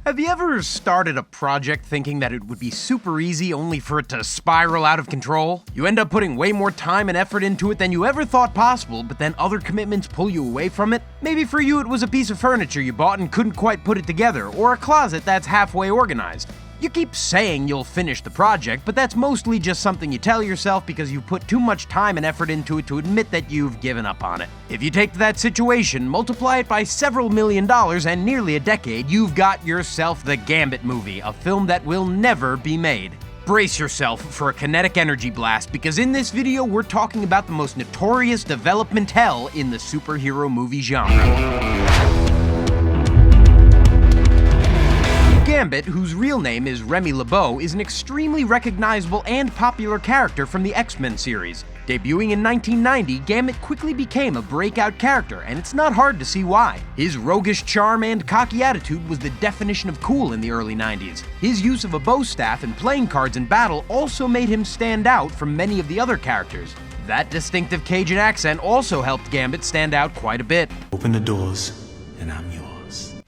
Have you ever started a project thinking that it would be super easy only for it to spiral out of control? You end up putting way more time and effort into it than you ever thought possible, but then other commitments pull you away from it? Maybe for you it was a piece of furniture you bought and couldn't quite put it together, or a closet that's halfway organized. You keep saying you'll finish the project, but that's mostly just something you tell yourself because you've put too much time and effort into it to admit that you've given up on it. If you take that situation, multiply it by several $1 million and nearly a decade, you've got yourself the Gambit movie, a film that will never be made. Brace yourself for a kinetic energy blast, because in this video we're talking about the most notorious development hell in the superhero movie genre. Gambit, whose real name is Remy LeBeau, is an extremely recognizable and popular character from the X-Men series. Debuting in 1990, Gambit quickly became a breakout character, and it's not hard to see why. His roguish charm and cocky attitude was the definition of cool in the early 90s. His use of a bow staff and playing cards in battle also made him stand out from many of the other characters. That distinctive Cajun accent also helped Gambit stand out quite a bit. Open the doors, and I'm yours.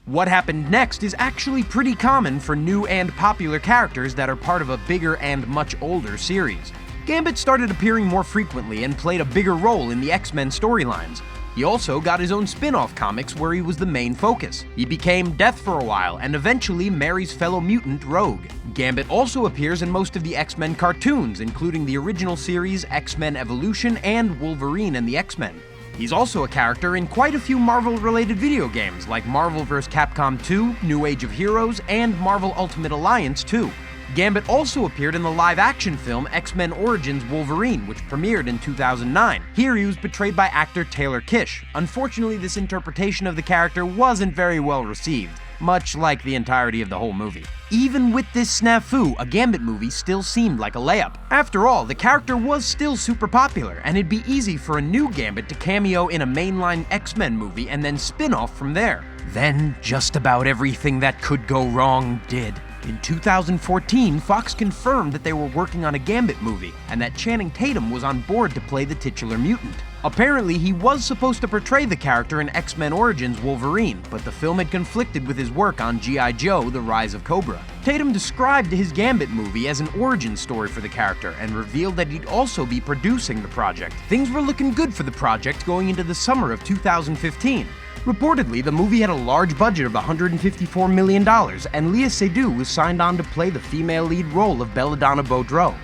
What happened next is actually pretty common for new and popular characters that are part of a bigger and much older series. Gambit started appearing more frequently and played a bigger role in the X-Men storylines. He also got his own spin-off comics where he was the main focus. He became Death for a while and eventually marries fellow mutant Rogue. Gambit also appears in most of the X-Men cartoons, including the original series X-Men Evolution and Wolverine and the X-Men. He's also a character in quite a few Marvel-related video games, like Marvel vs. Capcom 2, New Age of Heroes, and Marvel Ultimate Alliance 2. Gambit also appeared in the live-action film X-Men Origins Wolverine, which premiered in 2009. Here he was portrayed by actor Taylor Kitsch. Unfortunately, this interpretation of the character wasn't very well received, much like the entirety of the whole movie. Even with this snafu, a Gambit movie still seemed like a layup. After all, the character was still super popular, and it'd be easy for a new Gambit to cameo in a mainline X-Men movie and then spin off from there. Then, just about everything that could go wrong did. In 2014, Fox confirmed that they were working on a Gambit movie, and that Channing Tatum was on board to play the titular mutant. Apparently, he was supposed to portray the character in X-Men Origins Wolverine, but the film had conflicted with his work on G.I. Joe: The Rise of Cobra. Tatum described his Gambit movie as an origin story for the character, and revealed that he'd also be producing the project. Things were looking good for the project going into the summer of 2015. Reportedly, the movie had a large budget of $154 million, and Léa Seydoux was signed on to play the female lead role of Belladonna Boudreaux.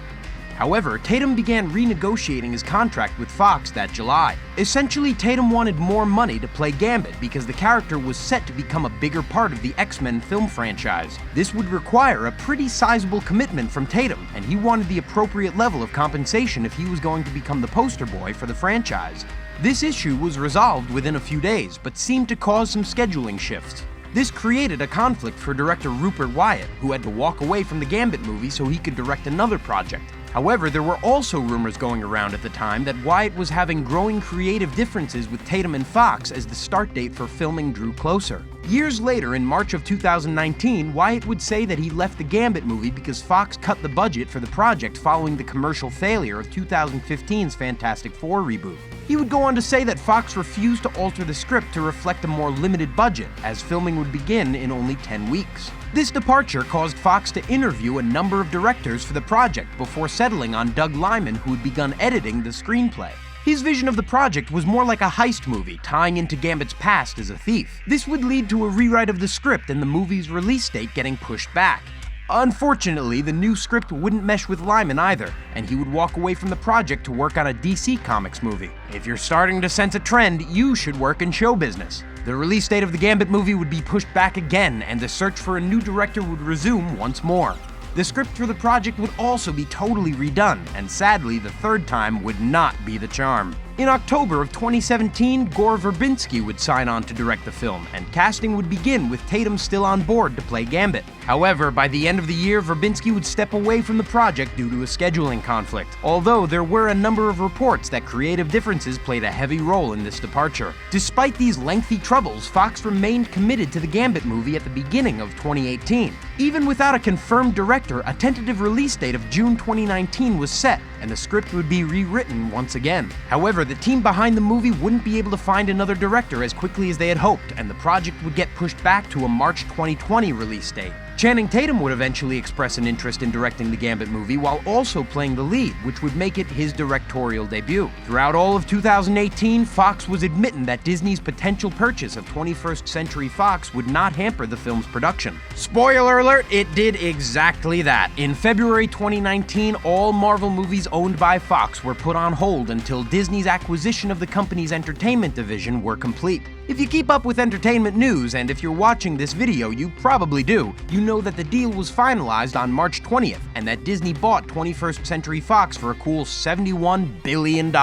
However, Tatum began renegotiating his contract with Fox that July. Essentially, Tatum wanted more money to play Gambit because the character was set to become a bigger part of the X-Men film franchise. This would require a pretty sizable commitment from Tatum, and he wanted the appropriate level of compensation if he was going to become the poster boy for the franchise. This issue was resolved within a few days, but seemed to cause some scheduling shifts. This created a conflict for director Rupert Wyatt, who had to walk away from the Gambit movie so he could direct another project. However, there were also rumors going around at the time that Wyatt was having growing creative differences with Tatum and Fox as the start date for filming drew closer. Years later, in March of 2019, Wyatt would say that he left the Gambit movie because Fox cut the budget for the project following the commercial failure of 2015's Fantastic Four reboot. He would go on to say that Fox refused to alter the script to reflect a more limited budget, as filming would begin in only 10 weeks. This departure caused Fox to interview a number of directors for the project before settling on Doug Liman, who had begun editing the screenplay. His vision of the project was more like a heist movie, tying into Gambit's past as a thief. This would lead to a rewrite of the script and the movie's release date getting pushed back. Unfortunately, the new script wouldn't mesh with Lyman either, and he would walk away from the project to work on a DC Comics movie. If you're starting to sense a trend, you should work in show business. The release date of the Gambit movie would be pushed back again, and the search for a new director would resume once more. The script for the project would also be totally redone, and sadly, the third time would not be the charm. In October of 2017, Gore Verbinski would sign on to direct the film, and casting would begin with Tatum still on board to play Gambit. However, by the end of the year, Verbinski would step away from the project due to a scheduling conflict, although there were a number of reports that creative differences played a heavy role in this departure. Despite these lengthy troubles, Fox remained committed to the Gambit movie at the beginning of 2018. Even without a confirmed director, a tentative release date of June 2019 was set, and the script would be rewritten once again. However, However, the team behind the movie wouldn't be able to find another director as quickly as they had hoped, and the project would get pushed back to a March 2020 release date. Channing Tatum would eventually express an interest in directing the Gambit movie while also playing the lead, which would make it his directorial debut. Throughout all of 2018, Fox was admitting that Disney's potential purchase of 21st Century Fox would not hamper the film's production. Spoiler alert, it did exactly that. In February 2019, all Marvel movies owned by Fox were put on hold until Disney's acquisition of the company's entertainment division were complete. If you keep up with entertainment news, and if you're watching this video, you probably do, you know that the deal was finalized on March 20th, and that Disney bought 21st Century Fox for a cool $71 billion.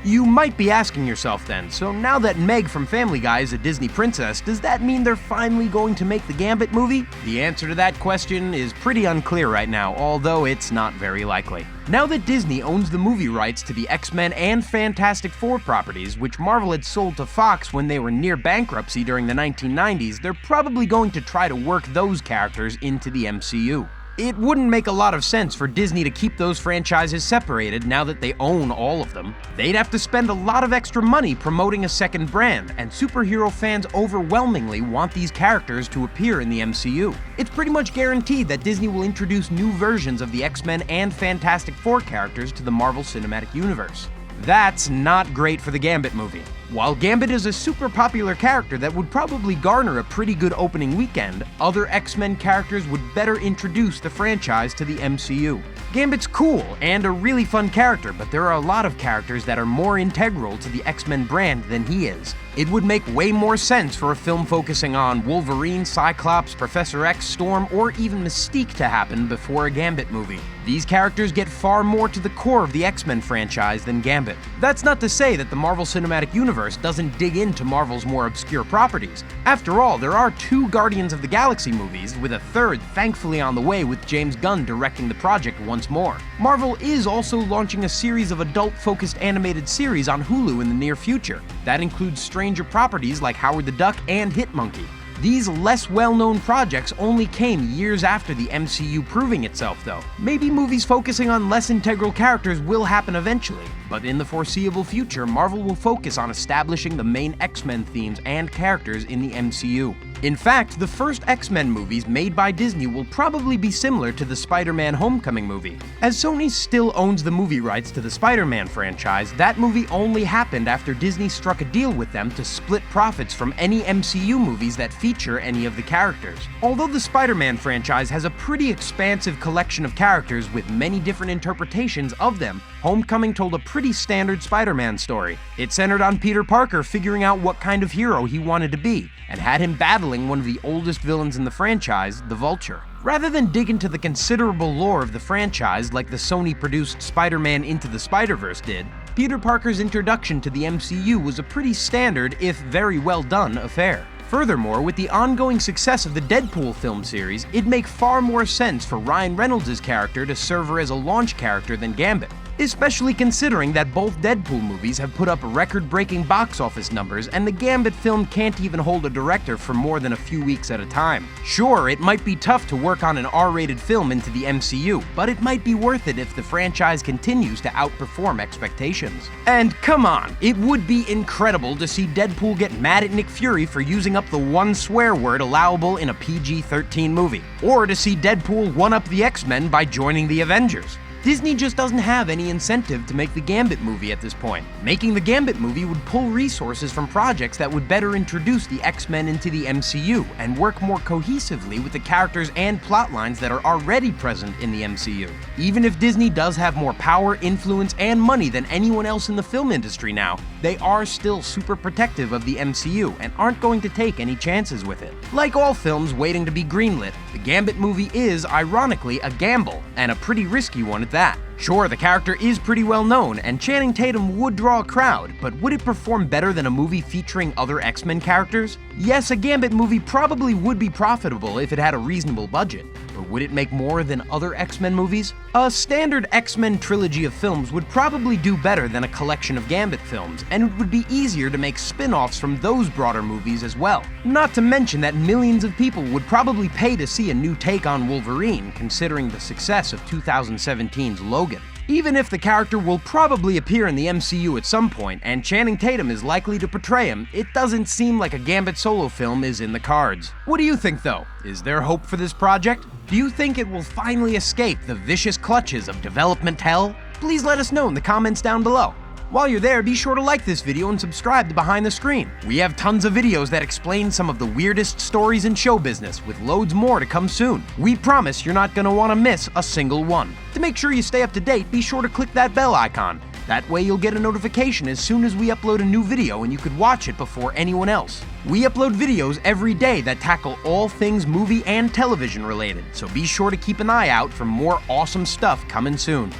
You might be asking yourself then, so now that Meg from Family Guy is a Disney princess, does that mean they're finally going to make the Gambit movie? The answer to that question is pretty unclear right now, although it's not very likely. Now that Disney owns the movie rights to the X-Men and Fantastic Four properties, which Marvel had sold to Fox when they were near bankruptcy during the 1990s, they're probably going to try to work those characters into the MCU. It wouldn't make a lot of sense for Disney to keep those franchises separated now that they own all of them. They'd have to spend a lot of extra money promoting a second brand, and superhero fans overwhelmingly want these characters to appear in the MCU. It's pretty much guaranteed that Disney will introduce new versions of the X-Men and Fantastic Four characters to the Marvel Cinematic Universe. That's not great for the Gambit movie. While Gambit is a super popular character that would probably garner a pretty good opening weekend, other X-Men characters would better introduce the franchise to the MCU. Gambit's cool and a really fun character, but there are a lot of characters that are more integral to the X-Men brand than he is. It would make way more sense for a film focusing on Wolverine, Cyclops, Professor X, Storm, or even Mystique to happen before a Gambit movie. These characters get far more to the core of the X-Men franchise than Gambit. That's not to say that the Marvel Cinematic Universe doesn't dig into Marvel's more obscure properties. After all, there are 2 Guardians of the Galaxy movies, with a 3rd thankfully on the way with James Gunn directing the project once more. Marvel is also launching a series of adult-focused animated series on Hulu in the near future. That includes stranger properties like Howard the Duck and Hitmonkey. These less well-known projects only came years after the MCU proving itself, though. Maybe movies focusing on less integral characters will happen eventually, but in the foreseeable future, Marvel will focus on establishing the main X-Men themes and characters in the MCU. In fact, the first X-Men movies made by Disney will probably be similar to the Spider-Man Homecoming movie. As Sony still owns the movie rights to the Spider-Man franchise, that movie only happened after Disney struck a deal with them to split profits from any MCU movies that feature any of the characters. Although the Spider-Man franchise has a pretty expansive collection of characters with many different interpretations of them, Homecoming told a pretty standard Spider-Man story. It centered on Peter Parker figuring out what kind of hero he wanted to be, and had him battling one of the oldest villains in the franchise, the Vulture. Rather than dig into the considerable lore of the franchise like the Sony-produced Spider-Man Into the Spider-Verse did, Peter Parker's introduction to the MCU was a pretty standard, if very well done, affair. Furthermore, with the ongoing success of the Deadpool film series, it'd make far more sense for Ryan Reynolds' character to serve as a launch character than Gambit. Especially considering that both Deadpool movies have put up record-breaking box office numbers, and the Gambit film can't even hold a director for more than a few weeks at a time. Sure, it might be tough to work on an R-rated film into the MCU, but it might be worth it if the franchise continues to outperform expectations. And come on, it would be incredible to see Deadpool get mad at Nick Fury for using up the one swear word allowable in a PG-13 movie, or to see Deadpool one-up the X-Men by joining the Avengers. Disney just doesn't have any incentive to make the Gambit movie at this point. Making the Gambit movie would pull resources from projects that would better introduce the X-Men into the MCU and work more cohesively with the characters and plot lines that are already present in the MCU. Even if Disney does have more power, influence, and money than anyone else in the film industry now, they are still super protective of the MCU and aren't going to take any chances with it. Like all films waiting to be greenlit, the Gambit movie is, ironically, a gamble, and a pretty risky one at that. Sure, the character is pretty well known, and Channing Tatum would draw a crowd, but would it perform better than a movie featuring other X-Men characters? Yes, a Gambit movie probably would be profitable if it had a reasonable budget, but would it make more than other X-Men movies? A standard X-Men trilogy of films would probably do better than a collection of Gambit films, and it would be easier to make spin-offs from those broader movies as well. Not to mention that millions of people would probably pay to see a new take on Wolverine, considering the success of 2017's Logan. Even if the character will probably appear in the MCU at some point, and Channing Tatum is likely to portray him, it doesn't seem like a Gambit solo film is in the cards. What do you think though? Is there hope for this project? Do you think it will finally escape the vicious clutches of development hell? Please let us know in the comments down below. While you're there, be sure to like this video and subscribe to Behind the Screen. We have tons of videos that explain some of the weirdest stories in show business, with loads more to come soon. We promise you're not gonna wanna miss a single one. To make sure you stay up to date, be sure to click that bell icon. That way you'll get a notification as soon as we upload a new video and you could watch it before anyone else. We upload videos every day that tackle all things movie and television related, so be sure to keep an eye out for more awesome stuff coming soon.